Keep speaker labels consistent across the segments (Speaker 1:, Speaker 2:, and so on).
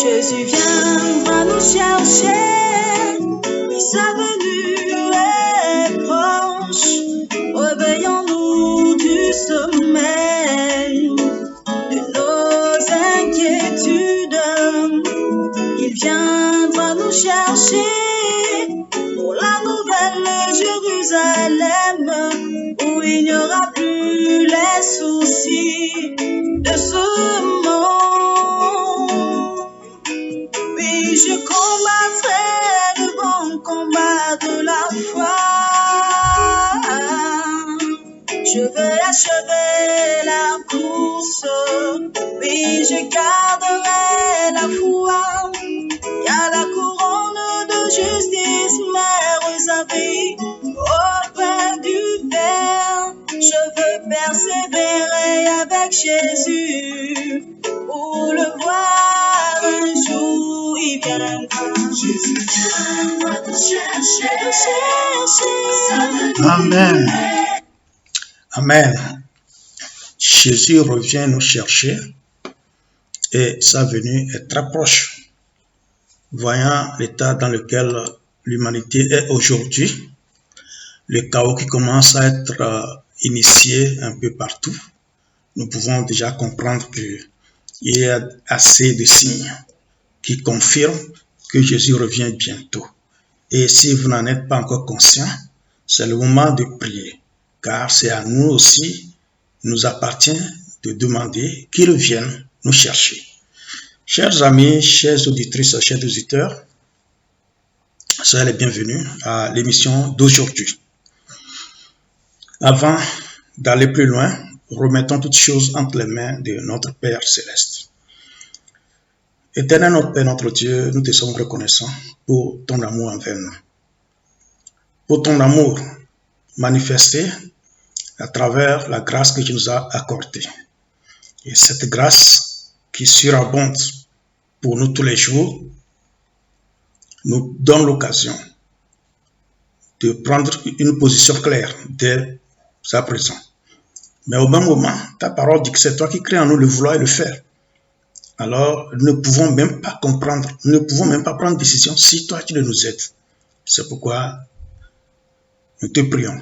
Speaker 1: Jésus viendra nous chercher, et sa venue est proche. Réveillons-nous du sommeil de nos inquiétudes. Il viendra nous chercher pour la nouvelle Jérusalem, où il n'y aura plus les soucis de ce monde. Oui, je combattrai le bon combat de la foi. Je veux achever la course. Oui, je garderai la foi. Il y a la couronne de justice m'est réservée auprès du Père. Je veux persévérer avec Jésus pour le voir un jour. Il viendra. Jésus viendra te chercher.
Speaker 2: Amen. Amen. Jésus revient nous chercher et sa venue est très proche. Voyant l'état dans lequel l'humanité est aujourd'hui, le chaos qui commence à être initié un peu partout, nous pouvons déjà comprendre qu'il y a assez de signes qui confirment que Jésus revient bientôt. Et si vous n'en êtes pas encore conscient, c'est le moment de prier, car c'est à nous aussi, il nous appartient de demander qu'il vienne nous chercher. Chers amis, chers auditrices, chers auditeurs, soyez les bienvenus à l'émission d'aujourd'hui. Avant d'aller plus loin, remettons toutes choses entre les mains de notre Père Céleste. Éternel notre Père, notre Dieu, nous te sommes reconnaissants pour ton amour envers nous. Pour ton amour manifesté à travers la grâce que tu nous as accordée. Et cette grâce qui surabonde pour nous tous les jours nous donne l'occasion de prendre une position claire dès à présent. Mais au même moment, ta parole dit que c'est toi qui crées en nous le vouloir et le faire. Alors, nous ne pouvons même pas comprendre, nous ne pouvons même pas prendre décision si toi tu ne nous aides. C'est pourquoi nous te prions.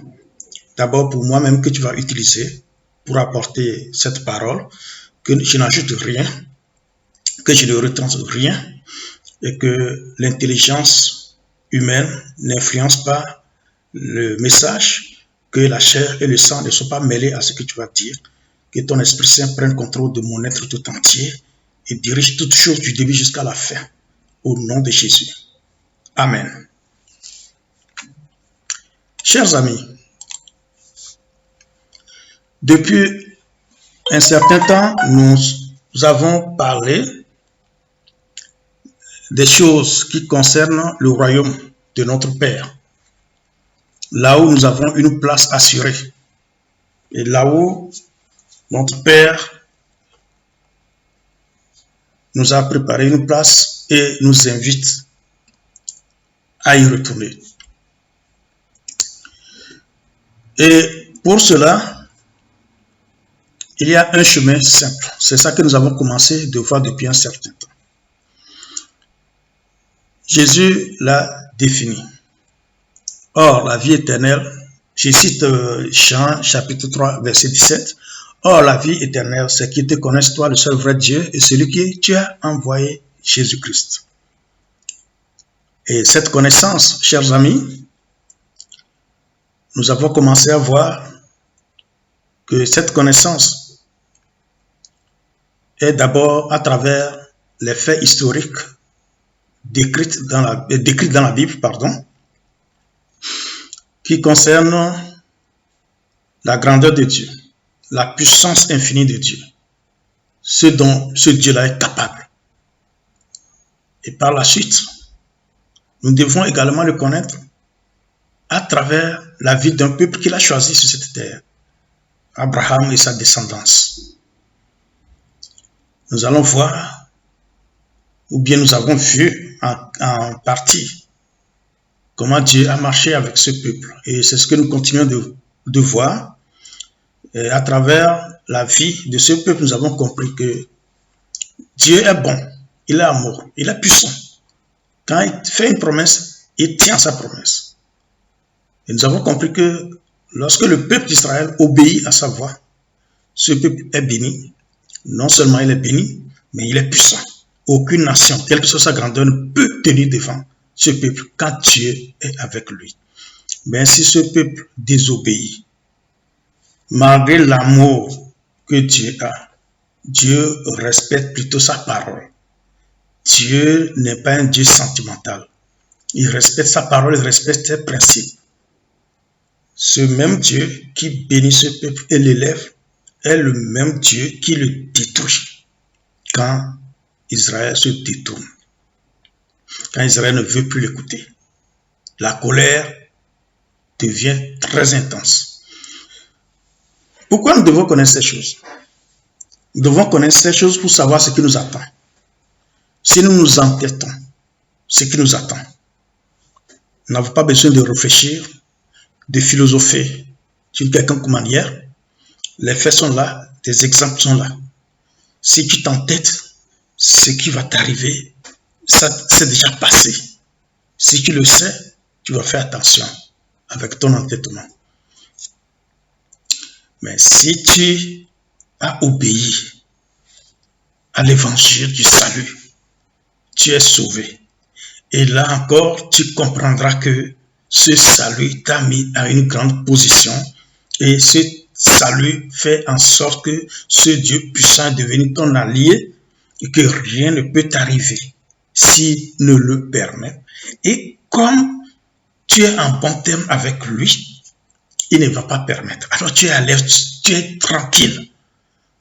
Speaker 2: D'abord pour moi-même que tu vas utiliser pour apporter cette parole, que je n'ajoute rien, que je ne retranche rien, et que l'intelligence humaine n'influence pas le message, que la chair et le sang ne soient pas mêlés à ce que tu vas dire, que ton Esprit Saint prenne contrôle de mon être tout entier et dirige toutes choses du début jusqu'à la fin, au nom de Jésus. Amen. Chers amis, depuis un certain temps, nous avons parlé des choses qui concernent le royaume de notre Père. Là où nous avons une place assurée. Et là où notre Père nous a préparé une place et nous invite à y retourner. Et pour cela, il y a un chemin simple. C'est ça que nous avons commencé de voir depuis un certain temps. Jésus l'a défini. Or, la vie éternelle, je cite Jean chapitre 3, verset 17. Or, la vie éternelle, c'est qu'ils te connaissent toi, le seul vrai Dieu, et celui que tu as envoyé, Jésus-Christ. Et cette connaissance, chers amis, nous avons commencé à voir que cette connaissance est d'abord à travers les faits historiques décrits dans la Bible, qui concernent la grandeur de Dieu, la puissance infinie de Dieu, ce dont ce Dieu-là est capable. Et par la suite, nous devons également le connaître à travers la vie d'un peuple qu'il a choisi sur cette terre, Abraham et sa descendance. Nous allons voir, ou bien nous avons vu en partie, comment Dieu a marché avec ce peuple. Et c'est ce que nous continuons de voir. Et à travers la vie de ce peuple, nous avons compris que Dieu est bon il est amoureux, il est puissant. Quand il fait une promesse, il tient sa promesse. Et nous avons compris que lorsque le peuple d'Israël obéit à sa voix, ce peuple est béni. Non seulement il est béni, mais il est puissant. Aucune nation, quelle que soit sa grandeur, ne peut tenir devant ce peuple quand Dieu est avec lui. Mais si ce peuple désobéit, malgré l'amour que Dieu a, Dieu respecte plutôt sa parole. Dieu n'est pas un Dieu sentimental. Il respecte sa parole, il respecte ses principes. Ce même Dieu qui bénit ce peuple et l'élève est le même Dieu qui le détruit quand Israël se détourne. Quand Israël ne veut plus l'écouter. La colère devient très intense. Pourquoi nous devons connaître ces choses? Nous devons connaître ces choses pour savoir ce qui nous attend. Si nous nous entêtons, ce qui nous attend, nous n'avons pas besoin de réfléchir, de philosopher d'une quelconque manière. Les faits sont là, des exemples sont là. Si tu t'entêtes, ce qui va t'arriver, ça c'est déjà passé. Si tu le sais, tu vas faire attention avec ton entêtement. Mais si tu as obéi à l'évangile du salut, tu es sauvé. Et là encore, tu comprendras que ce salut t'a mis à une grande position et ce salut fait en sorte que ce Dieu puissant est devenu ton allié et que rien ne peut t'arriver s'il ne le permet. Et comme tu es en bon terme avec lui, il ne va pas permettre. Alors tu es à l'aise, tu es tranquille.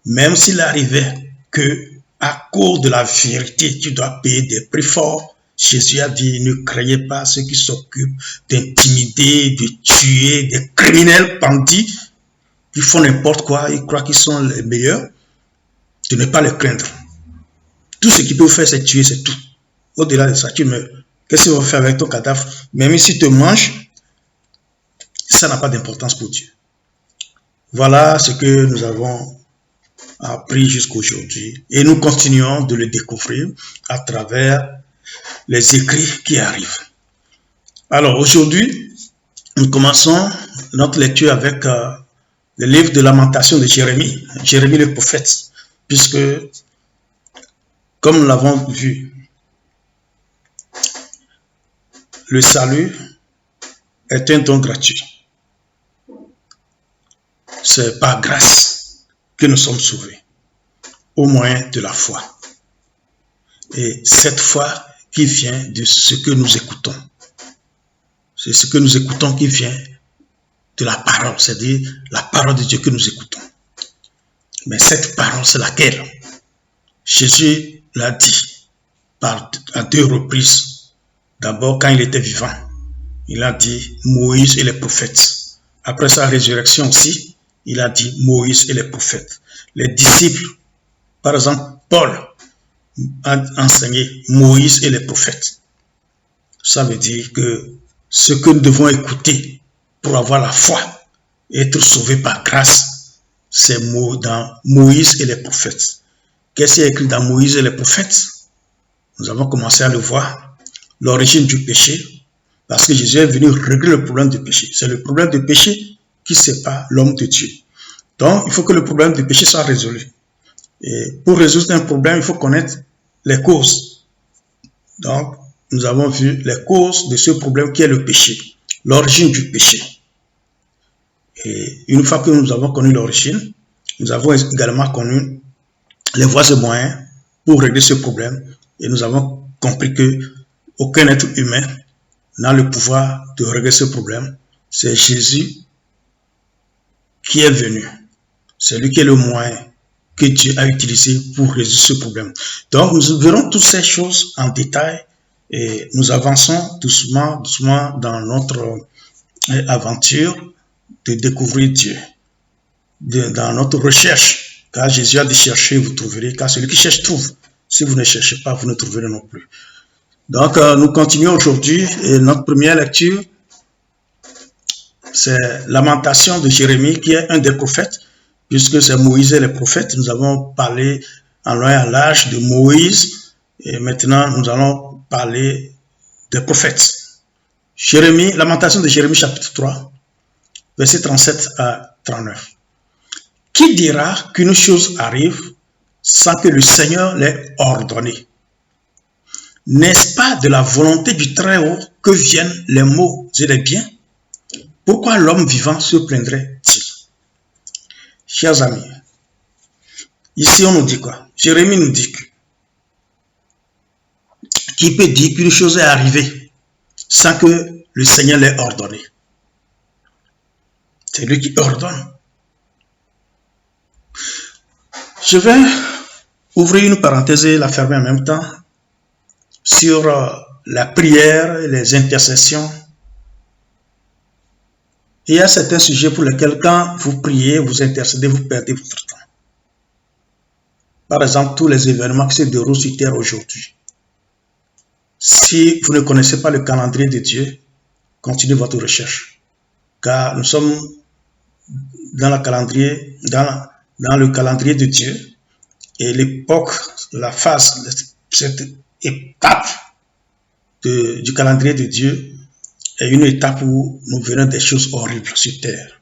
Speaker 2: Même s'il arrivait que à cause de la vérité, tu dois payer des prix forts, Jésus a dit, ne craignez pas ceux qui s'occupent d'intimider, de tuer, des criminels bandits qui font n'importe quoi, ils croient qu'ils sont les meilleurs, de ne pas les craindre. Tout ce qu'ils peuvent faire, c'est tuer, c'est tout. Au-delà de ça, tu meurs. Qu'est-ce qu'ils vont faire avec ton cadavre? Même s'ils te mangent, ça n'a pas d'importance pour Dieu. Voilà ce que nous avons appris jusqu'aujourd'hui. Et nous continuons de le découvrir à travers les écrits qui arrivent. Alors aujourd'hui, nous commençons notre lecture avec le livre de lamentation de Jérémie, Jérémie le prophète, puisque, comme nous l'avons vu, le salut est un don gratuit. C'est par grâce que nous sommes sauvés, au moyen de la foi. Et cette foi qui vient de ce que nous écoutons. C'est ce que nous écoutons qui vient de la parole, c'est-à-dire la parole de Dieu que nous écoutons. Mais cette parole, c'est laquelle? Jésus l'a dit à 2 reprises. D'abord, quand il était vivant, il a dit Moïse et les prophètes. Après sa résurrection aussi, il a dit Moïse et les prophètes. Les disciples, par exemple, Paul a enseigné Moïse et les prophètes. Ça veut dire que ce que nous devons écouter pour avoir la foi et être sauvés par grâce, c'est dans Moïse et les prophètes. Qu'est-ce qui est écrit dans Moïse et les prophètes? Nous avons commencé à le voir. L'origine du péché, parce que Jésus est venu régler le problème du péché. C'est le problème du péché qui sépare l'homme de Dieu. Donc, il faut que le problème du péché soit résolu. Et pour résoudre un problème, il faut connaître les causes. Donc, nous avons vu les causes de ce problème qui est le péché, l'origine du péché. Et une fois que nous avons connu l'origine, nous avons également connu les voies et moyens pour régler ce problème. Et nous avons compris que aucun être humain n'a le pouvoir de régler ce problème. C'est Jésus qui est venu. C'est lui qui est le moyen que Dieu a utilisé pour résoudre ce problème. Donc, nous verrons toutes ces choses en détail et nous avançons doucement dans notre aventure de découvrir Dieu, dans notre recherche. Car Jésus a dit chercher, vous trouverez, car celui qui cherche trouve. Si vous ne cherchez pas, vous ne trouverez non plus. Donc, nous continuons aujourd'hui et notre première lecture, c'est Lamentation de Jérémie, qui est un des prophètes, puisque c'est Moïse et les prophètes. Nous avons parlé en long et en large de Moïse Et maintenant, nous allons parler des prophètes. Jérémie, Lamentation de Jérémie chapitre 3, versets 37 à 39. Qui dira qu'une chose arrive sans que le Seigneur l'ait ordonné? N'est-ce pas de la volonté du Très-Haut que viennent les maux et les biens? Pourquoi l'homme vivant se plaindrait-il? Chers amis, ici on nous dit quoi? Jérémie nous dit que qui peut dire qu'une chose est arrivée sans que le Seigneur l'ait ordonné? C'est lui qui ordonne. Je vais ouvrir une parenthèse et la fermer en même temps sur la prière et les intercessions. Il y a certains sujets pour lesquels quand vous priez, vous intercédez, vous perdez votre temps. Par exemple, tous les événements qui se déroulent sur terre aujourd'hui. Si vous ne connaissez pas le calendrier de Dieu, continuez votre recherche. Car nous sommes dans le calendrier de Dieu. Et l'époque, la phase, cette étape du calendrier de Dieu est une étape où nous verrons des choses horribles sur terre.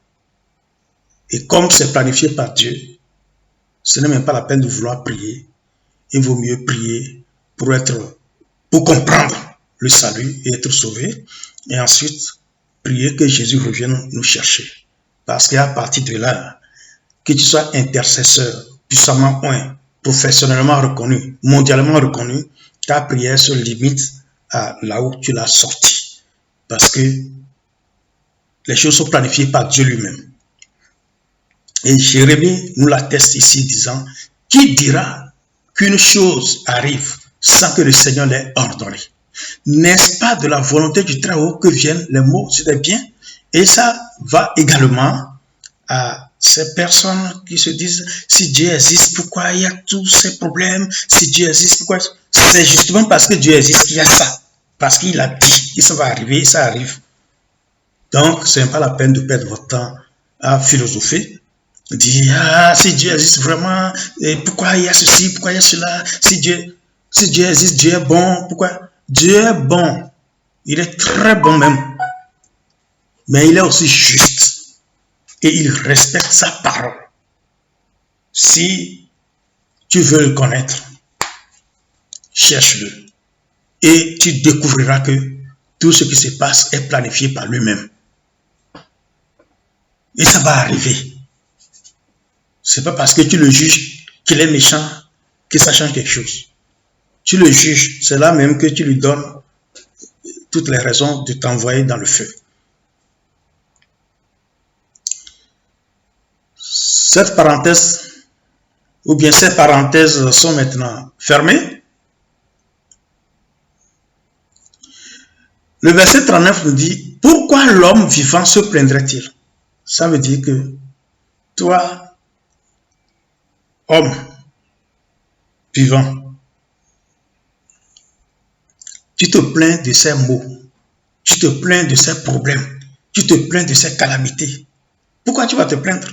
Speaker 2: Et comme c'est planifié par Dieu, ce n'est même pas la peine de vouloir prier. Il vaut mieux prier pour comprendre le salut et être sauvé. Et ensuite, prier que Jésus revienne nous chercher. Parce qu'à partir de là, que tu sois intercesseur, puissamment oint, professionnellement reconnu, mondialement reconnu, ta prière se limite à là où tu l'as sorti. Parce que les choses sont planifiées par Dieu lui-même. Et Jérémie nous l'atteste ici disant, qui dira qu'une chose arrive sans que le Seigneur l'ait ordonné? N'est-ce pas de la volonté du Très-Haut que viennent les maux et les biens? Et ça va également à ces personnes qui se disent, si Dieu existe, pourquoi il y a tous ces problèmes? Si Dieu existe, pourquoi? C'est justement parce que Dieu existe qu'il y a ça. Parce qu'il a dit que ça va arriver et ça arrive. Donc, ce n'est pas la peine de perdre votre temps à philosopher. Dire, si Dieu existe vraiment, et pourquoi il y a ceci, pourquoi il y a cela? Si Dieu existe, Dieu est bon. Pourquoi? Dieu est bon. Il est très bon même. Mais il est aussi juste. Et il respecte sa parole. Si tu veux le connaître, cherche-le. Et tu découvriras que tout ce qui se passe est planifié par lui-même. Et ça va arriver. Ce n'est pas parce que tu le juges qu'il est méchant que ça change quelque chose. Tu le juges, c'est là même que tu lui donnes toutes les raisons de t'envoyer dans le feu. Cette parenthèse, ou bien ces parenthèses sont maintenant fermées. Le verset 39 nous dit, pourquoi l'homme vivant se plaindrait-il? Ça veut dire que toi, homme vivant, tu te plains de ces maux, tu te plains de ces problèmes, tu te plains de ces calamités. Pourquoi tu vas te plaindre?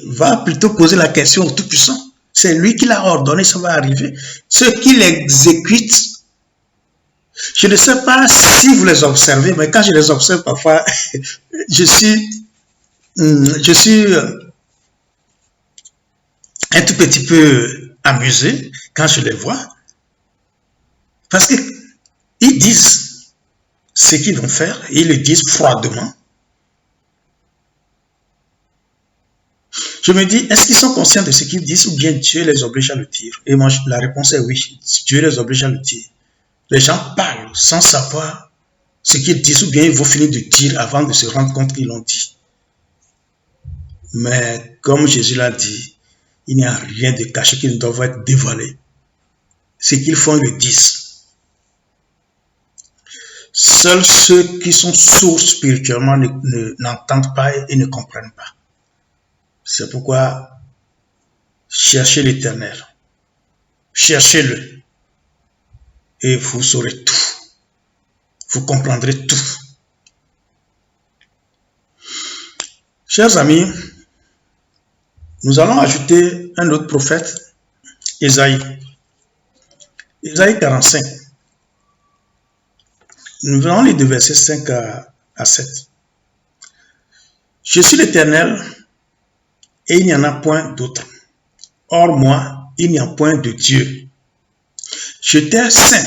Speaker 2: Va plutôt poser la question au Tout-Puissant. C'est lui qui l'a ordonné, ça va arriver. Ceux qui l'exécutent, je ne sais pas si vous les observez, mais quand je les observe parfois, je suis un tout petit peu amusé quand je les vois. Parce qu'ils disent ce qu'ils vont faire, et ils le disent froidement. Je me dis, est-ce qu'ils sont conscients de ce qu'ils disent ou bien Dieu les oblige à le dire? Et moi, la réponse est oui, Dieu les oblige à le dire. Les gens parlent sans savoir ce qu'ils disent ou bien ils vont finir de dire avant de se rendre compte qu'ils l'ont dit. Mais comme Jésus l'a dit, il n'y a rien de caché qui ne doit être dévoilé. Ce qu'ils font, ils le disent. Seuls ceux qui sont sourds spirituellement n'entendent pas et ne comprennent pas. C'est pourquoi cherchez l'Éternel. Cherchez-le. Et vous saurez tout. Vous comprendrez tout. Chers amis, nous allons ajouter un autre prophète, Ésaïe. Isaïe 45. Nous venons lire de versets 5 à 7. Je suis l'Éternel et il n'y en a point d'autre. Hors moi, il n'y a point de Dieu. J'étais saint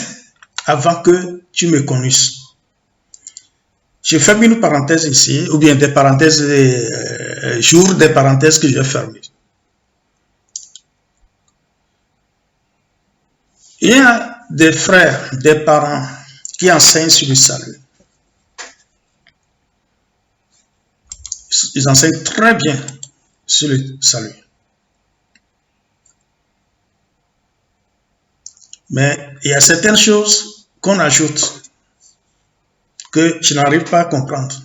Speaker 2: avant que tu me connusses. J'ai fermé une parenthèse ici, ou bien des parenthèses, jours, des parenthèses que j'ai fermées. Il y a des frères, des parents qui enseignent sur le salut. Ils enseignent très bien sur le salut. Mais il y a certaines choses qu'on ajoute que tu n'arrives pas à comprendre.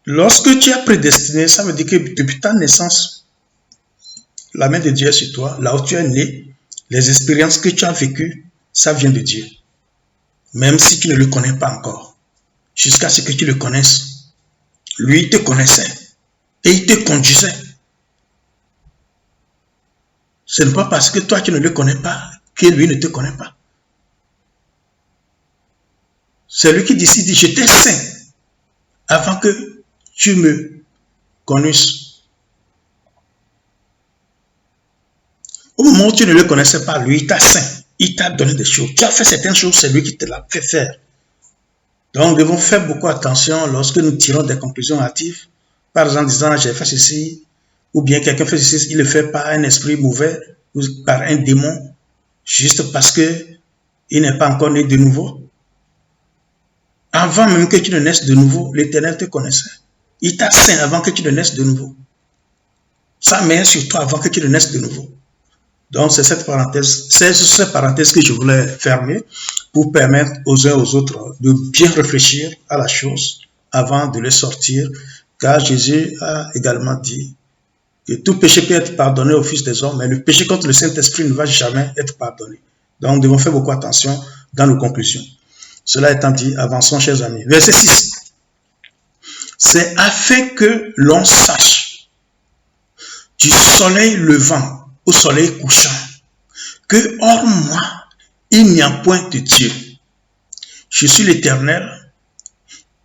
Speaker 2: Lorsque tu es prédestiné, ça veut dire que depuis ta naissance, la main de Dieu est sur toi, là où tu es né, les expériences que tu as vécues, ça vient de Dieu. Même si tu ne le connais pas encore, jusqu'à ce que tu le connaisses. Lui, il te connaissait et il te conduisait. Ce n'est pas parce que toi, tu ne le connais pas que lui ne te connaît pas. C'est lui qui décide, j'étais saint avant que tu me connusses. Au moment où tu ne le connaissais pas, lui, il t'a saint. Il t'a donné des choses. Tu as fait certaines choses, c'est lui qui te l'a fait faire. Donc, nous devons faire beaucoup attention lorsque nous tirons des conclusions hâtives. Par exemple, en disant, j'ai fait ceci, ou bien quelqu'un fait ceci, il le fait par un esprit mauvais, ou par un démon, juste parce qu'il n'est pas encore né de nouveau. Avant même que tu ne naisses de nouveau, l'Éternel te connaissait. Il t'a saint avant que tu ne naisses de nouveau. Sa main sur toi avant que tu ne naisses de nouveau. Donc, c'est cette parenthèse que je voulais fermer pour permettre aux uns aux autres de bien réfléchir à la chose avant de les sortir, car Jésus a également dit que tout péché peut être pardonné au Fils des hommes, mais le péché contre le Saint-Esprit ne va jamais être pardonné. Donc, nous devons faire beaucoup attention dans nos conclusions. Cela étant dit, avançons, chers amis. Verset 6. C'est afin que l'on sache du soleil levant au soleil couchant que hors moi, il n'y a point de Dieu. Je suis l'Éternel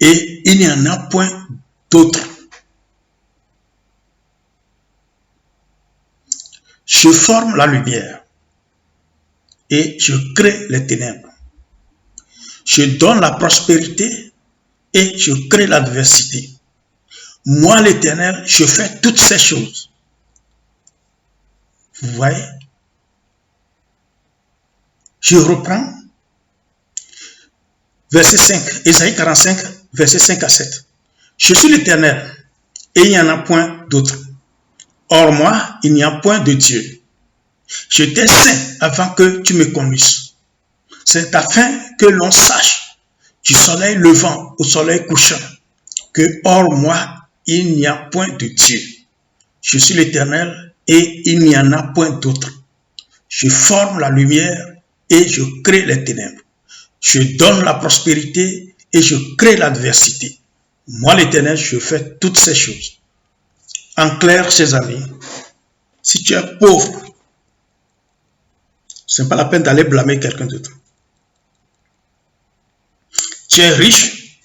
Speaker 2: et il n'y en a point d'autre. Je forme la lumière et je crée les ténèbres. Je donne la prospérité et je crée l'adversité. Moi, l'Éternel, je fais toutes ces choses. Vous voyez? Je reprends. Verset 5, Isaïe 45, verset 5 à 7. Je suis l'Éternel et il n'y en a point d'autre. Hors moi, il n'y a point de Dieu. J'étais saint avant que tu me connusses. C'est afin que l'on sache du soleil levant au soleil couchant que hors moi, il n'y a point de Dieu. Je suis l'Éternel et il n'y en a point d'autre. Je forme la lumière et je crée les ténèbres. Je donne la prospérité et je crée l'adversité. Moi, l'Éternel, je fais toutes ces choses. En clair, chers amis, si tu es pauvre, ce n'est pas la peine d'aller blâmer quelqu'un d'autre. Tu es riche,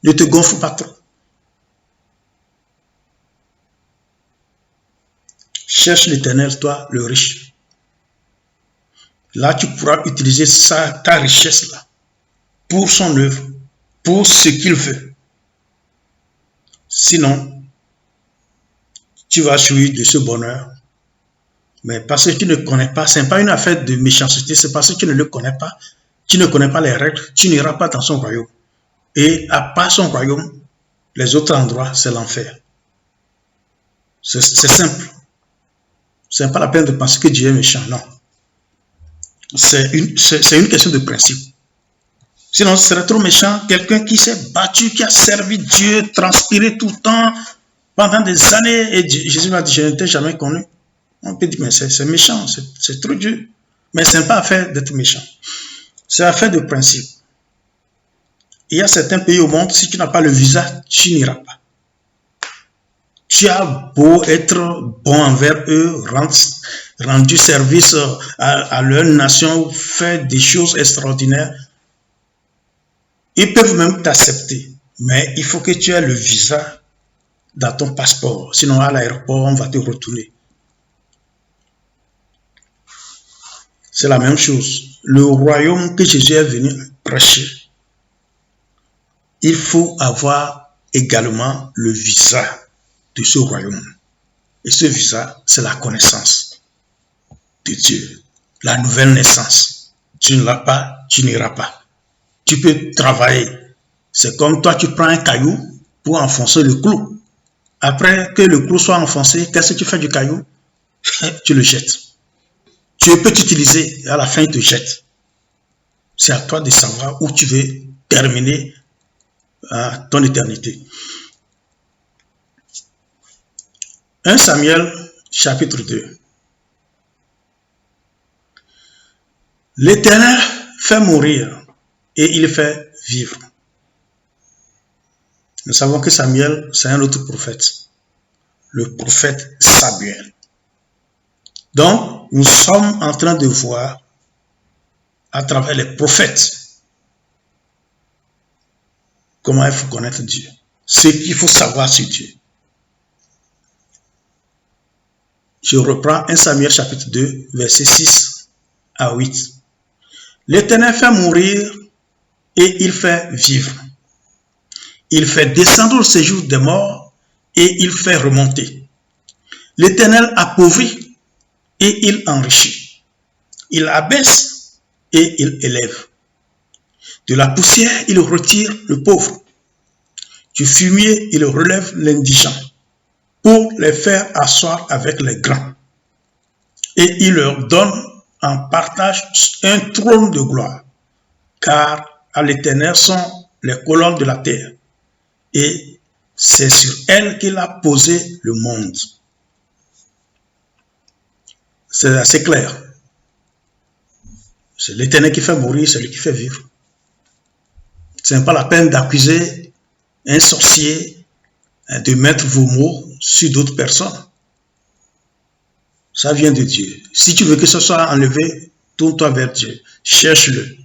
Speaker 2: ne te gonfle pas trop. Cherche l'Éternel, toi, le riche. Là, tu pourras utiliser ta richesse-là pour son œuvre, pour ce qu'il veut. Sinon, tu vas jouir de ce bonheur. Mais parce que tu ne connais pas, ce n'est pas une affaire de méchanceté, c'est parce que tu ne le connais pas, tu ne connais pas les règles, tu n'iras pas dans son royaume. Et à part son royaume, les autres endroits, c'est l'enfer. C'est simple. Ce n'est pas la peine de penser que Dieu est méchant, non. C'est une question de principe. Sinon, ce serait trop méchant. Quelqu'un qui s'est battu, qui a servi Dieu, transpiré tout le temps, pendant des années, et Jésus m'a dit, je ne t'ai jamais connu. On peut dire, mais c'est méchant, c'est trop dur. Mais ce n'est pas affaire d'être méchant. C'est affaire de principe. Il y a certains pays au monde, si tu n'as pas le visa, tu n'iras pas. tu as beau être bon envers eux, rendu service à leur nation, faire des choses extraordinaires, ils peuvent même t'accepter. Mais il faut que tu aies le visa dans ton passeport. Sinon, à l'aéroport, on va te retourner. C'est la même chose. Le royaume que Jésus est venu prêcher, il faut avoir également le visa de ce royaume. Et ce visa, c'est la connaissance de Dieu, la nouvelle naissance. Tu ne l'as pas, tu n'iras pas. Tu peux travailler. C'est comme toi, tu prends un caillou pour enfoncer le clou. Après que le clou soit enfoncé, qu'est-ce que tu fais du caillou? Tu le jettes. Dieu peut t'utiliser et à la fin, il te jette. C'est à toi de savoir où tu veux terminer ton éternité. 1 Samuel, chapitre 2. L'Éternel fait mourir et il fait vivre. Nous savons que Samuel, c'est un autre prophète. Le prophète Samuel. Donc, nous sommes en train de voir à travers les prophètes comment il faut connaître Dieu. Ce qu'il faut savoir sur Dieu. Je reprends 1 Samuel chapitre 2, versets 6 à 8. L'Éternel fait mourir et il fait vivre. Il fait descendre au séjour des morts et il fait remonter. L'Éternel appauvrit et il enrichit. Il abaisse et il élève. De la poussière, il retire le pauvre. Du fumier, il relève l'indigent pour les faire asseoir avec les grands. Et il leur donne en partage un trône de gloire, car à l'Éternel sont les colonnes de la terre, et c'est sur elles qu'il a posé le monde. C'est assez clair. C'est l'Éternel qui fait mourir, c'est lui qui fait vivre. Ce n'est pas la peine d'accuser un sorcier, de mettre vos mots sur d'autres personnes. Ça vient de Dieu. Si tu veux que ce soit enlevé, tourne-toi vers Dieu. Cherche-le.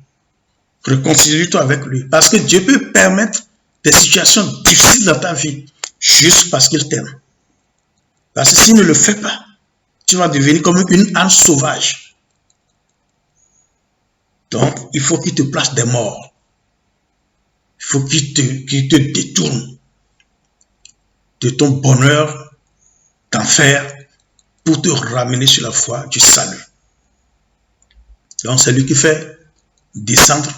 Speaker 2: Réconcilie-toi avec lui. Parce que Dieu peut permettre des situations difficiles dans ta vie juste parce qu'il t'aime. Parce que s'il ne le fait pas, tu vas devenir comme une âne sauvage. Donc, il faut qu'il te place des morts. Il faut qu'il te détourne de ton bonheur d'enfer pour te ramener sur la voie du salut. Donc, c'est lui qui fait descendre.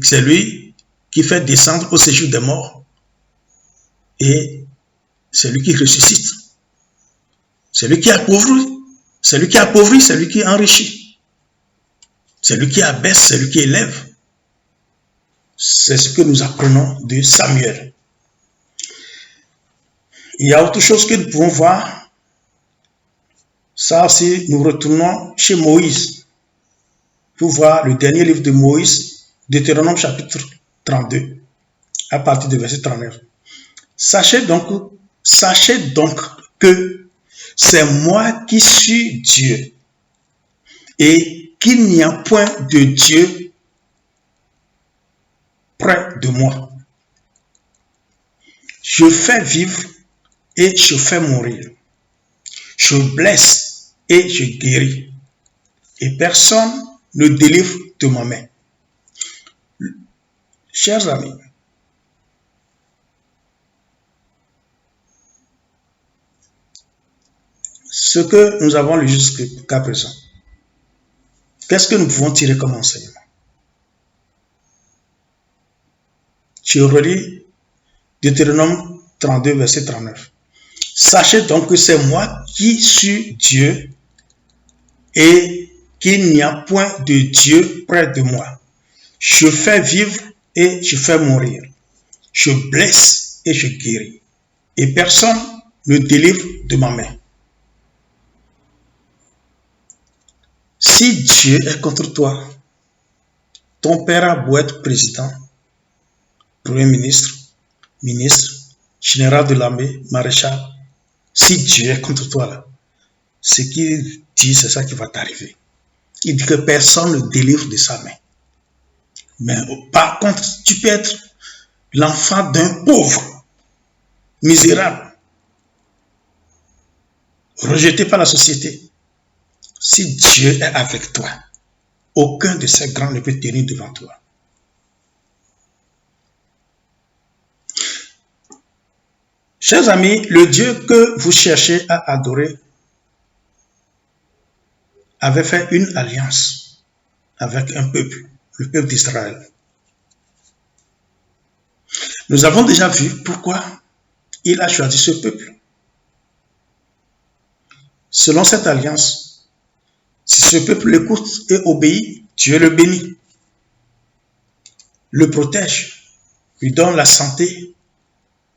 Speaker 2: C'est lui qui fait descendre au séjour des morts. Et c'est lui qui ressuscite. C'est lui qui appauvrit. C'est lui qui appauvrit, c'est lui qui enrichit. C'est lui qui abaisse, c'est lui qui élève. C'est ce que nous apprenons de Samuel. Il y a autre chose que nous pouvons voir. Ça aussi, nous retournons chez Moïse pour voir le dernier livre de Moïse, Deutéronome chapitre 32, à partir du verset 39. Sachez donc que c'est moi qui suis Dieu et qu'il n'y a point de Dieu près de moi. Je fais vivre et je fais mourir. Je blesse et je guéris. Et personne ne délivre de ma main. Chers amis, ce que nous avons lu jusqu'à présent, qu'est-ce que nous pouvons tirer comme enseignement? Je relis Deutéronome 32, verset 39. Sachez donc que c'est moi qui suis Dieu et qu'il n'y a point de Dieu près de moi. Je fais vivre et je fais mourir. Je blesse et je guéris. Et personne ne délivre de ma main. Si Dieu est contre toi, ton père a beau être président, premier ministre, ministre, général de l'armée, maréchal, si Dieu est contre toi là, ce qu'il dit, c'est ça qui va t'arriver. Il dit que personne ne délivre de sa main. Mais par contre, tu peux être l'enfant d'un pauvre, misérable, rejeté par la société. Si Dieu est avec toi, aucun de ces grands ne peut tenir devant toi. Chers amis, le Dieu que vous cherchez à adorer avait fait une alliance avec un peuple, le peuple d'Israël. Nous avons déjà vu pourquoi il a choisi ce peuple. Selon cette alliance, si ce peuple l'écoute et obéit, Dieu le bénit, le protège, lui donne la santé,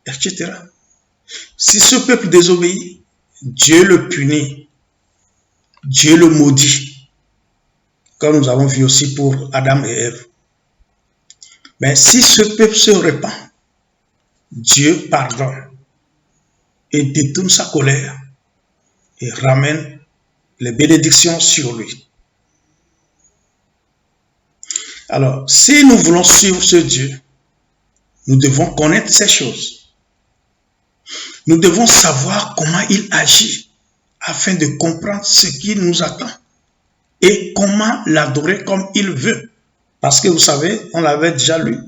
Speaker 2: etc. Si ce peuple désobéit, Dieu le punit, Dieu le maudit, comme nous avons vu aussi pour Adam et Ève. Mais si ce peuple se repent, Dieu pardonne et détourne sa colère et ramène les bénédictions sur lui. Alors, si nous voulons suivre ce Dieu, nous devons connaître ces choses. Nous devons savoir comment il agit afin de comprendre ce qui nous attend et comment l'adorer comme il veut. Parce que vous savez, on l'avait déjà lu,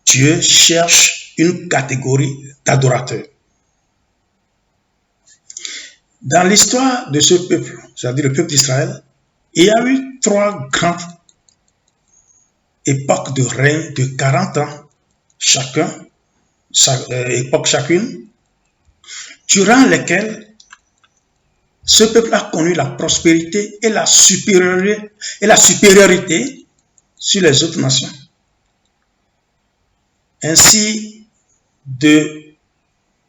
Speaker 2: Dieu cherche une catégorie d'adorateurs. Dans l'histoire de ce peuple, c'est-à-dire le peuple d'Israël, il y a eu 3 grandes époques de règne de 40 ans chacune, durant lesquelles ce peuple a connu la prospérité et la supériorité sur les autres nations. Ainsi, de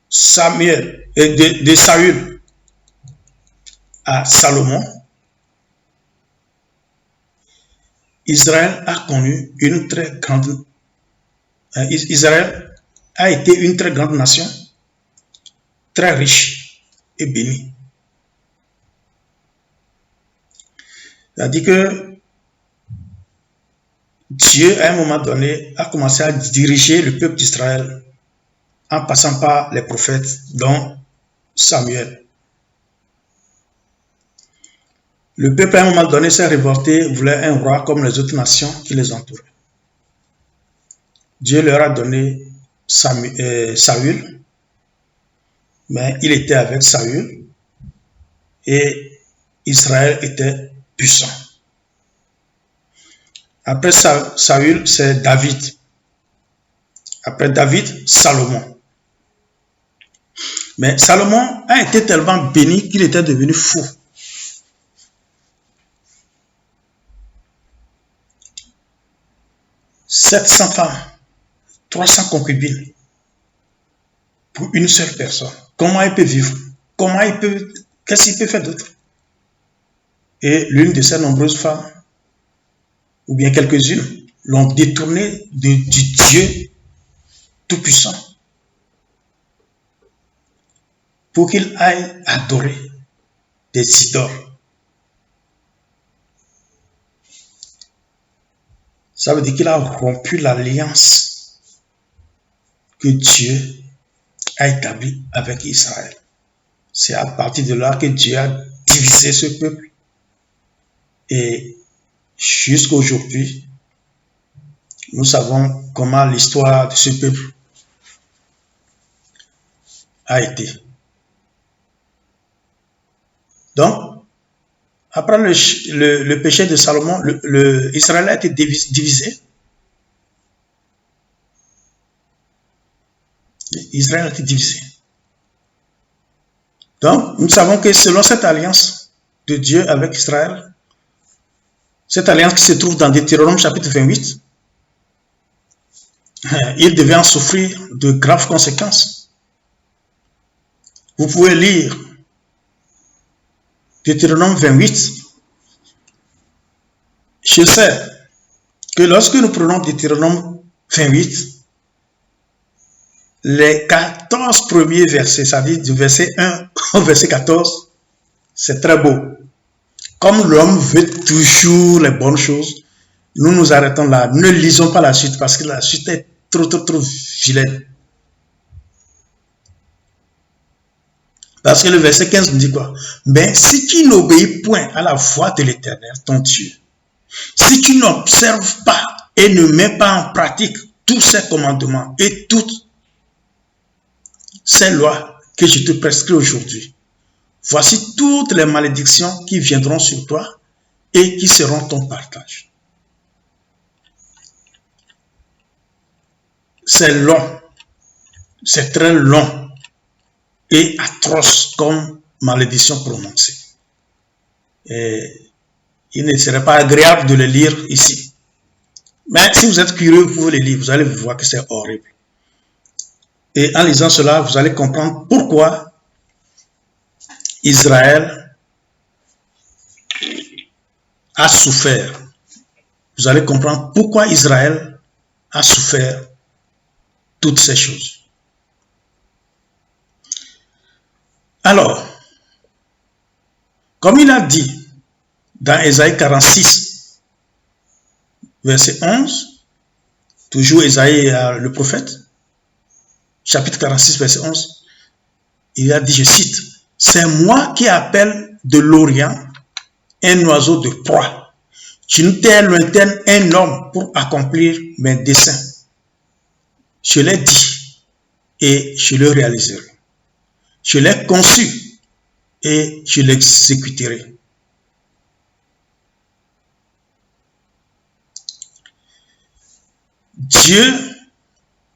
Speaker 2: Saül à Salomon, Israël a connu une très grande. Israël a été une très grande nation, très riche et bénie. C'est-à-dire que Dieu, à un moment donné, a commencé à diriger le peuple d'Israël en passant par les prophètes, dont Samuel. Le peuple, à un moment donné, s'est révolté, voulait un roi comme les autres nations qui les entouraient. Dieu leur a donné Saül, mais il était avec Saül et Israël était puissant. Après Saül, c'est David. Après David, Salomon. Mais Salomon a été tellement béni qu'il était devenu fou. « 700 femmes, 300 concubines pour une seule personne. Comment il peut vivre? Qu'est-ce qu'il peut faire d'autre? Et l'une de ces nombreuses femmes, ou bien quelques-unes, l'ont détourné du Dieu Tout-Puissant pour qu'il aille adorer des idoles. Ça veut dire qu'il a rompu l'alliance que Dieu a établie avec Israël. C'est à partir de là que Dieu a divisé ce peuple. Et jusqu'à aujourd'hui, nous savons comment l'histoire de ce peuple a été. Donc, après le péché de Salomon, Israël a été divisé. Israël a été divisé. Donc, nous savons que selon cette alliance de Dieu avec Israël, cette alliance qui se trouve dans Deutéronome chapitre 28, il devait en souffrir de graves conséquences. Vous pouvez lire Deutéronome 28. Je sais que lorsque nous prenons Deutéronome 28, les 14 premiers versets, c'est-à-dire du verset 1 au verset 14, c'est très beau. Comme l'homme veut toujours les bonnes choses, nous nous arrêtons là. Ne lisons pas la suite parce que la suite est trop vilaine. Parce que le verset 15 nous dit quoi? Mais si tu n'obéis point à la voix de l'Éternel, ton Dieu, si tu n'observes pas et ne mets pas en pratique tous ces commandements et toutes ces lois que je te prescris aujourd'hui, voici toutes les malédictions qui viendront sur toi et qui seront ton partage. C'est long, c'est très long et atroce comme malédiction prononcée. Et il ne serait pas agréable de le lire ici. Mais si vous êtes curieux, vous pouvez le lire, vous allez voir que c'est horrible. Et en lisant cela, vous allez comprendre pourquoi Israël a souffert. Vous allez comprendre pourquoi Israël a souffert toutes ces choses. Alors, comme il a dit dans Ésaïe 46, verset 11, toujours Ésaïe le prophète, chapitre 46, verset 11, il a dit, je cite, « C'est moi qui appelle de l'Orient un oiseau de proie. D'une terre lointaine un homme pour accomplir mes desseins. Je l'ai dit et je le réaliserai. Je l'ai conçu et je l'exécuterai. » Dieu,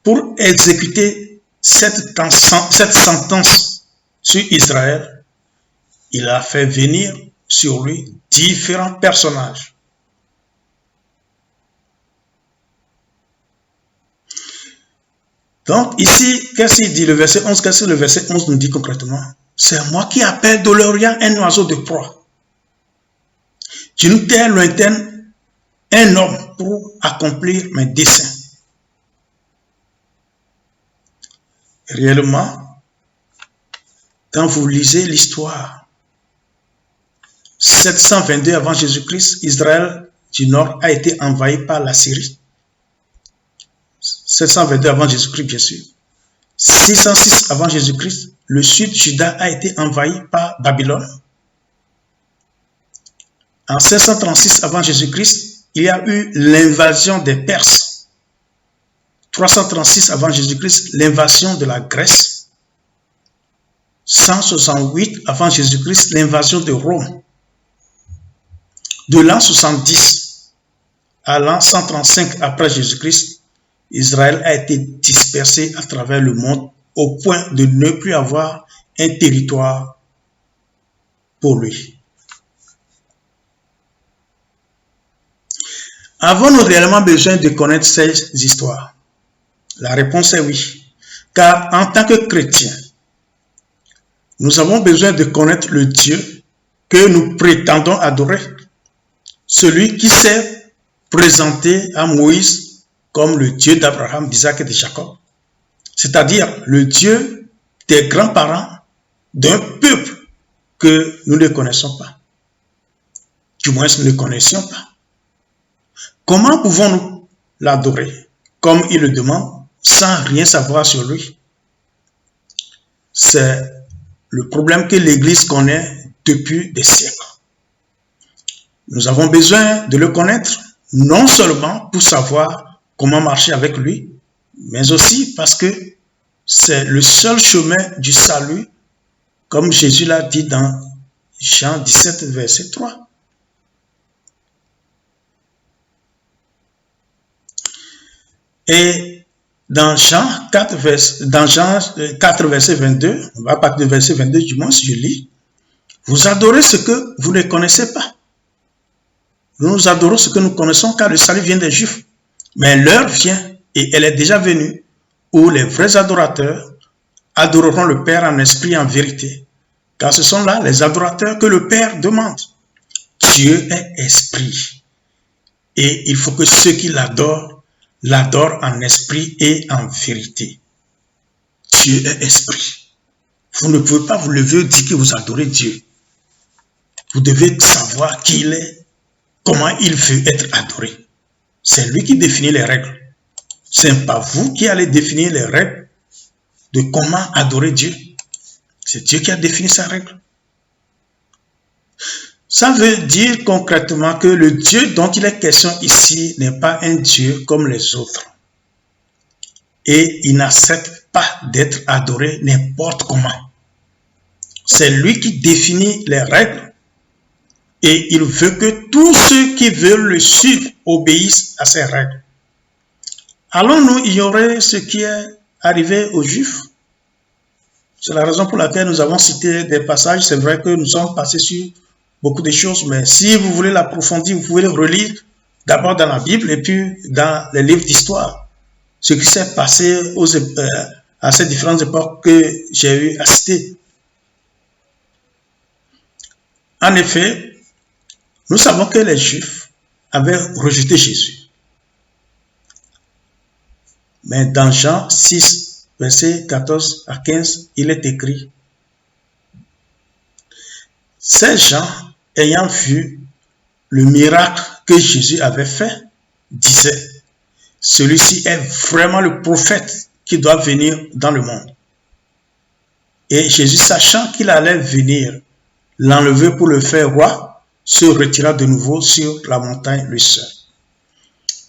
Speaker 2: pour exécuter cette sentence sur Israël, il a fait venir sur lui différents personnages. Donc ici, qu'est-ce qu'il dit le verset 11? Qu'est-ce que le verset 11 nous dit concrètement? C'est moi qui appelle de l'Orient un oiseau de proie. D'une terre lointaine, un homme pour accomplir mes desseins. Réellement, quand vous lisez l'histoire, 722 avant Jésus-Christ, Israël du Nord a été envahi par la Syrie. 722 avant Jésus-Christ, bien sûr. 606 avant Jésus-Christ, le sud Juda a été envahi par Babylone. En 536 avant Jésus-Christ, il y a eu l'invasion des Perses. 336 avant Jésus-Christ, l'invasion de la Grèce. 168 avant Jésus-Christ, l'invasion de Rome. De l'an 70 à l'an 135 après Jésus-Christ, Israël a été dispersé à travers le monde au point de ne plus avoir un territoire pour lui. Avons-nous réellement besoin de connaître ces histoires? La réponse est oui. Car en tant que chrétiens, nous avons besoin de connaître le Dieu que nous prétendons adorer. Celui qui s'est présenté à Moïse comme le Dieu d'Abraham, d'Isaac et de Jacob. C'est-à-dire le Dieu des grands-parents d'un peuple que nous ne connaissons pas. Du moins, nous ne connaissions pas. Comment pouvons-nous l'adorer comme il le demande, sans rien savoir sur lui? C'est le problème que l'Église connaît depuis des siècles. Nous avons besoin de le connaître, non seulement pour savoir comment marcher avec lui, mais aussi parce que c'est le seul chemin du salut, comme Jésus l'a dit dans Jean 17, verset 3. Et dans Jean 4, verset 22, on va partir du verset 22 du moins, si je lis, vous adorez ce que vous ne connaissez pas. Nous adorons ce que nous connaissons car le salut vient des Juifs. Mais l'heure vient, et elle est déjà venue, où les vrais adorateurs adoreront le Père en esprit et en vérité. Car ce sont là les adorateurs que le Père demande. Dieu est esprit. Et il faut que ceux qui l'adorent en esprit et en vérité. Dieu est esprit. Vous ne pouvez pas vous lever et dire que vous adorez Dieu. Vous devez savoir qui il est, comment il veut être adoré. C'est lui qui définit les règles. Ce n'est pas vous qui allez définir les règles de comment adorer Dieu. C'est Dieu qui a défini sa règle. Ça veut dire concrètement que le Dieu dont il est question ici n'est pas un Dieu comme les autres. Et il n'accepte pas d'être adoré n'importe comment. C'est lui qui définit les règles et il veut que tous ceux qui veulent le suivre obéissent à ces règles. Allons-nous ignorer ce qui est arrivé aux Juifs? C'est la raison pour laquelle nous avons cité des passages. C'est vrai que nous sommes passés sur beaucoup de choses, mais si vous voulez l'approfondir, vous pouvez le relire d'abord dans la Bible et puis dans les livres d'histoire. Ce qui s'est passé à ces différentes époques que j'ai eu à citer. En effet, nous savons que les Juifs avaient rejeté Jésus. Mais dans Jean 6, versets 14 à 15, il est écrit: ces gens, ayant vu le miracle que Jésus avait fait, disaient: celui-ci est vraiment le prophète qui doit venir dans le monde. Et Jésus, sachant qu'il allait venir l'enlever pour le faire roi, se retira de nouveau sur la montagne lui seul.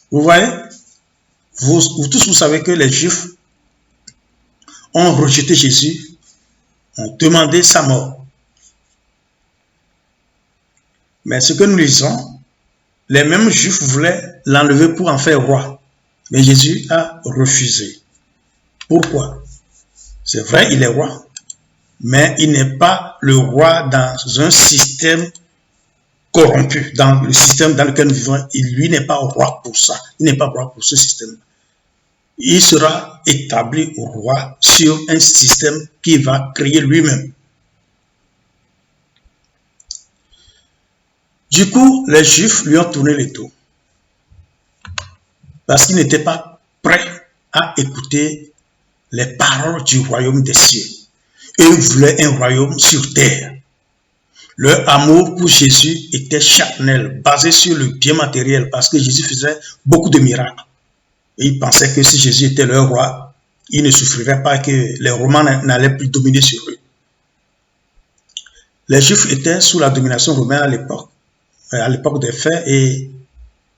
Speaker 2: Vous voyez, vous tous vous savez que les Juifs ont rejeté Jésus, ont demandé sa mort. Mais ce que nous lisons, les mêmes Juifs voulaient l'enlever pour en faire roi. Mais Jésus a refusé. Pourquoi? C'est vrai, il est roi. Mais il n'est pas le roi dans un système corrompu. Dans le système dans lequel nous vivons, lui n'est pas roi pour ça. Il n'est pas roi pour ce système. Il sera établi roi sur un système qu'il va créer lui-même. Du coup, les Juifs lui ont tourné le dos. Parce qu'ils n'étaient pas prêts à écouter les paroles du royaume des cieux. Et ils voulaient un royaume sur terre. Leur amour pour Jésus était charnel, basé sur le bien matériel, parce que Jésus faisait beaucoup de miracles. Et ils pensaient que si Jésus était leur roi, ils ne souffriraient pas, que les Romains n'allaient plus dominer sur eux. Les Juifs étaient sous la domination romaine à l'époque des faits, et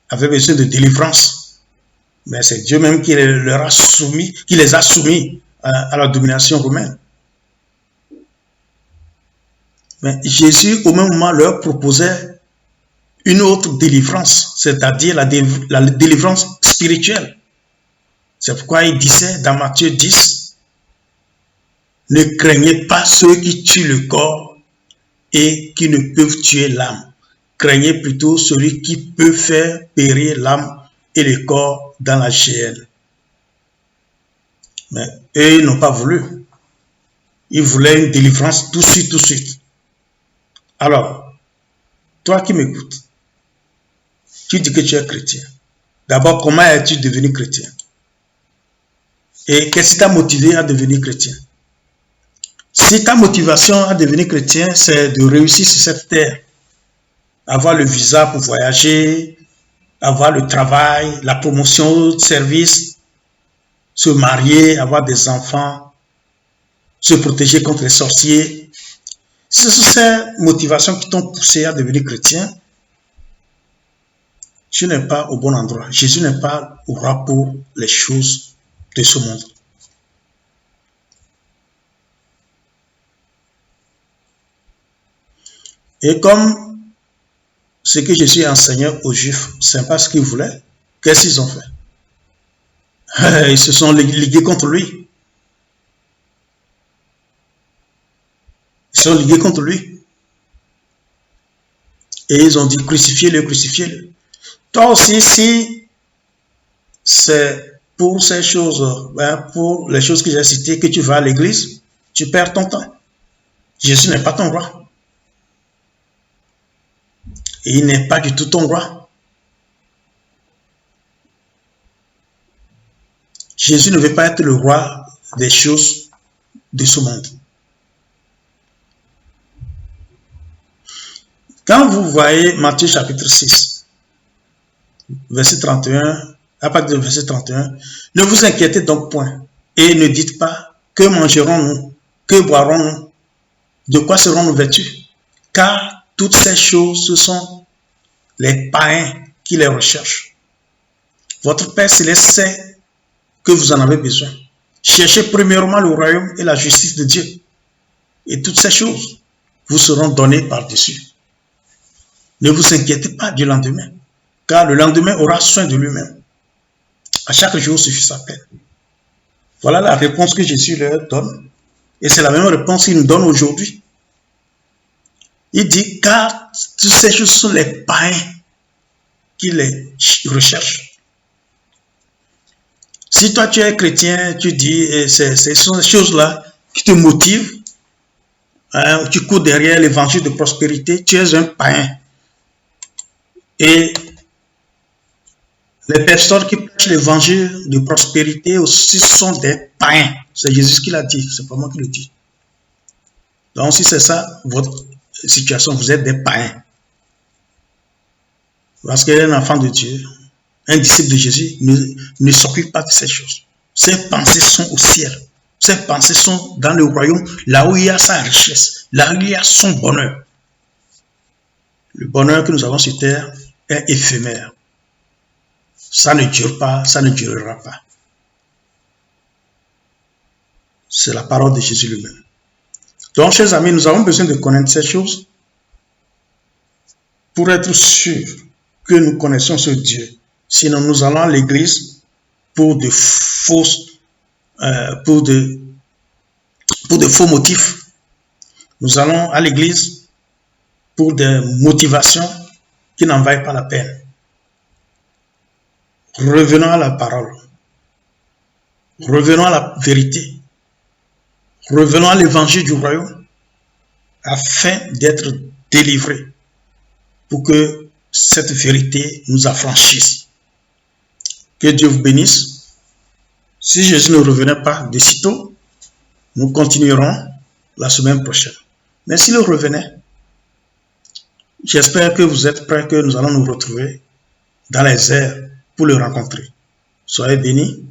Speaker 2: avaient besoin de délivrance. Mais c'est Dieu même qui les a soumis à la domination romaine. Mais Jésus, au même moment, leur proposait une autre délivrance, c'est-à-dire la délivrance spirituelle. C'est pourquoi il disait dans Matthieu 10, « Ne craignez pas ceux qui tuent le corps et qui ne peuvent tuer l'âme. Craignez plutôt celui qui peut faire périr l'âme et le corps dans la géhenne. » Mais eux, ils n'ont pas voulu. Ils voulaient une délivrance tout de suite, tout de suite. Alors, toi qui m'écoutes, tu dis que tu es chrétien. D'abord, comment es-tu devenu chrétien? Et qu'est-ce qui t'a motivé à devenir chrétien? Si ta motivation à devenir chrétien, c'est de réussir sur cette terre, avoir le visa pour voyager, avoir le travail, la promotion de service, se marier, avoir des enfants, se protéger contre les sorciers. Si ce sont ces motivations qui t'ont poussé à devenir chrétien, tu n'es pas au bon endroit. Jésus n'est pas au roi pour les choses de ce monde. Et comme ce que Jésus enseignait aux Juifs, ce n'est pas ce qu'ils voulaient, qu'est-ce qu'ils ont fait? Ils se sont ligués contre lui. Ils sont ligués contre lui. Et ils ont dit, crucifiez-le, crucifiez-le. Toi aussi, si c'est pour ces choses, pour les choses que j'ai citées, que tu vas à l'église, tu perds ton temps. Jésus n'est pas ton roi. Et il n'est pas du tout ton roi. Jésus ne veut pas être le roi des choses de ce monde. Quand vous voyez Matthieu chapitre 6, verset 31, à partir du verset 31, ne vous inquiétez donc point et ne dites pas que mangerons-nous, que boirons-nous, de quoi serons-nous vêtus, car toutes ces choses, ce sont les païens qui les recherchent. Votre Père Céleste sait que vous en avez besoin. Cherchez premièrement le royaume et la justice de Dieu. Et toutes ces choses vous seront données par-dessus. Ne vous inquiétez pas du lendemain, car le lendemain aura soin de lui-même. À chaque jour suffit sa peine. Voilà la réponse que Jésus leur donne. Et c'est la même réponse qu'il nous donne aujourd'hui. Il dit, car toutes ces choses sont les païens qui les recherchent. Si toi tu es chrétien, tu dis, ce sont ces choses-là qui te motivent, hein, tu cours derrière l'évangile de prospérité, tu es un païen. Et les personnes qui prêchent l'évangile de prospérité aussi sont des païens. C'est Jésus qui l'a dit, c'est pas moi qui le dis. Donc si c'est ça, votre situation, vous êtes des païens. Parce qu'un enfant de Dieu, un disciple de Jésus, ne s'occupe pas de ces choses. Ses pensées sont au ciel. Ses pensées sont dans le royaume, là où il y a sa richesse, là où il y a son bonheur. Le bonheur que nous avons sur terre est éphémère. Ça ne dure pas, ça ne durera pas. C'est la parole de Jésus lui-même. Donc, chers amis, nous avons besoin de connaître ces choses pour être sûrs que nous connaissons ce Dieu. Sinon, nous allons à l'église pour de faux motifs. Nous allons à l'église pour des motivations qui n'en valent pas la peine. Revenons à la parole. Revenons à la vérité. Revenons à l'évangile du royaume afin d'être délivrés pour que cette vérité nous affranchisse. Que Dieu vous bénisse. Si Jésus ne revenait pas de sitôt, nous continuerons la semaine prochaine. Mais s'il revenait, j'espère que vous êtes prêts, que nous allons nous retrouver dans les airs pour le rencontrer. Soyez bénis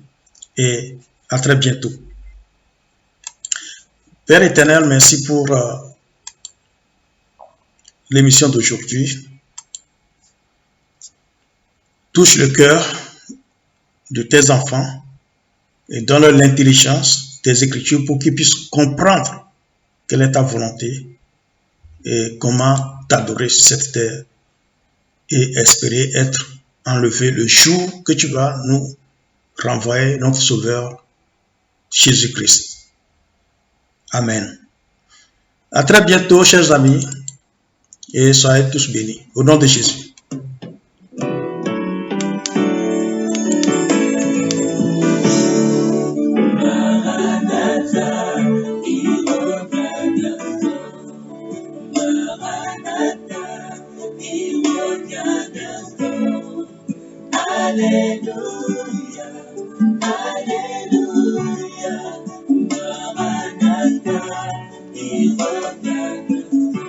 Speaker 2: et à très bientôt. Père éternel, merci pour l'émission d'aujourd'hui. Touche le cœur de tes enfants et donne-leur l'intelligence des Écritures pour qu'ils puissent comprendre quelle est ta volonté et comment t'adorer sur cette terre et espérer être enlevé le jour que tu vas nous renvoyer notre Sauveur Jésus-Christ. Amen. À très bientôt, chers amis, et soyez tous bénis. Au nom de Jésus.
Speaker 1: Alléluia, Alléluia, Maranatha, il revient bientôt.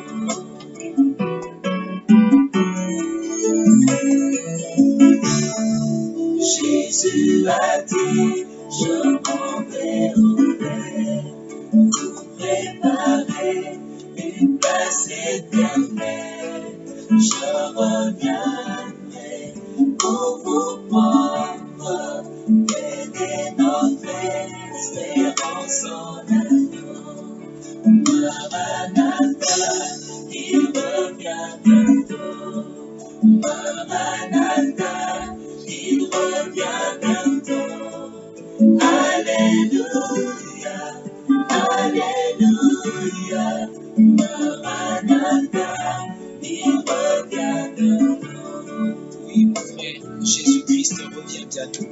Speaker 1: Jésus a dit, je m'en vais au Père, pour préparer une place éternelle. Je reviendrai pour vous prendre, aider notre espérance en agneau. Maranatha, il revient bientôt. Maranatha, il revient bientôt. Alléluia, Alléluia, Maranatha, il revient bientôt.
Speaker 3: Oui, mon frère, Jésus-Christ revient bientôt.